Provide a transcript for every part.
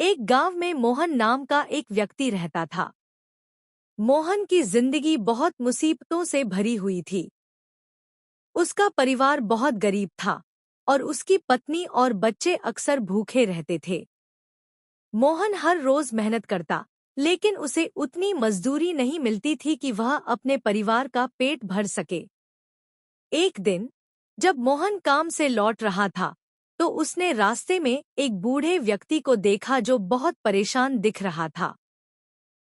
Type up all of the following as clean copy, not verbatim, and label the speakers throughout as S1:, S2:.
S1: एक गांव में मोहन नाम का एक व्यक्ति रहता था। मोहन की जिंदगी बहुत मुसीबतों से भरी हुई थी। उसका परिवार बहुत गरीब था और उसकी पत्नी और बच्चे अक्सर भूखे रहते थे। मोहन हर रोज मेहनत करता, लेकिन उसे उतनी मजदूरी नहीं मिलती थी कि वह अपने परिवार का पेट भर सके। एक दिन जब मोहन काम से लौट रहा था, तो उसने रास्ते में एक बूढ़े व्यक्ति को देखा जो बहुत परेशान दिख रहा था।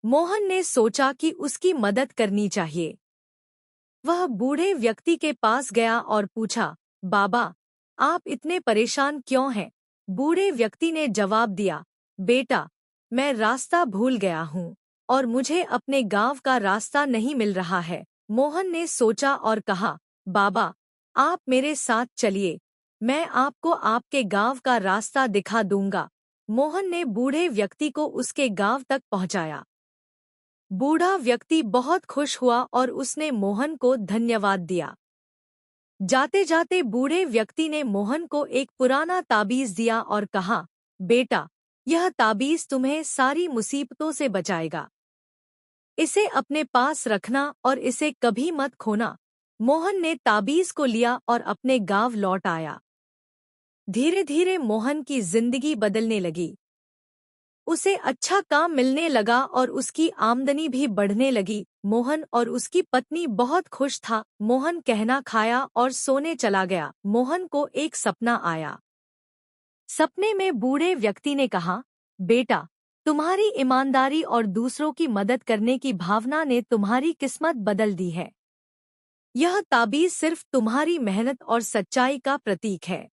S1: मोहन ने सोचा कि उसकी मदद करनी चाहिए। वह बूढ़े व्यक्ति के पास गया और पूछा, बाबा, आप इतने परेशान क्यों हैं? बूढ़े व्यक्ति ने जवाब दिया, बेटा, मैं रास्ता भूल गया हूँ और मुझे अपने गांव का रास्ता नहीं मिल रहा है। मोहन ने सोचा और कहा, बाबा, आप मेरे साथ चलिए, मैं आपको आपके गांव का रास्ता दिखा दूंगा। मोहन ने बूढ़े व्यक्ति को उसके गांव तक पहुंचाया। बूढ़ा व्यक्ति बहुत खुश हुआ और उसने मोहन को धन्यवाद दिया। जाते जाते बूढ़े व्यक्ति ने मोहन को एक पुराना ताबीज दिया और कहा, बेटा, यह ताबीज तुम्हें सारी मुसीबतों से बचाएगा। इसे अपने पास रखना और इसे कभी मत खोना। मोहन ने ताबीज को लिया और अपने गांव लौट आया। धीरे धीरे मोहन की जिंदगी बदलने लगी। उसे अच्छा काम मिलने लगा और उसकी आमदनी भी बढ़ने लगी। मोहन और उसकी पत्नी बहुत खुश था। मोहन कहना खाया और सोने चला गया। मोहन को एक सपना आया। सपने में बूढ़े व्यक्ति ने कहा, बेटा, तुम्हारी ईमानदारी और दूसरों की मदद करने की भावना ने तुम्हारी किस्मत बदल दी है। यह ताबीज सिर्फ तुम्हारी मेहनत और सच्चाई का प्रतीक है।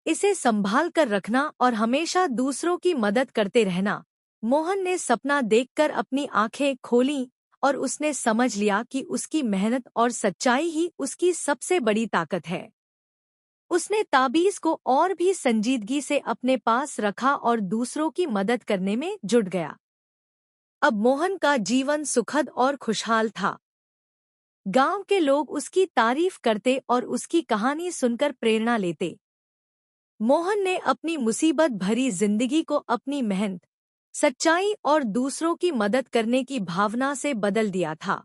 S1: इसे संभाल कर रखना और हमेशा दूसरों की मदद करते रहना। मोहन ने सपना देखकर अपनी आंखें खोलीं और उसने समझ लिया कि उसकी मेहनत और सच्चाई ही उसकी सबसे बड़ी ताकत है। उसने ताबीज को और भी संजीदगी से अपने पास रखा और दूसरों की मदद करने में जुट गया। अब मोहन का जीवन सुखद और खुशहाल था। गांव के लोग उसकी तारीफ करते और उसकी कहानी सुनकर प्रेरणा लेते। मोहन ने अपनी मुसीबत भरी जिंदगी को अपनी मेहनत, सच्चाई और दूसरों की मदद करने की भावना से बदल दिया था।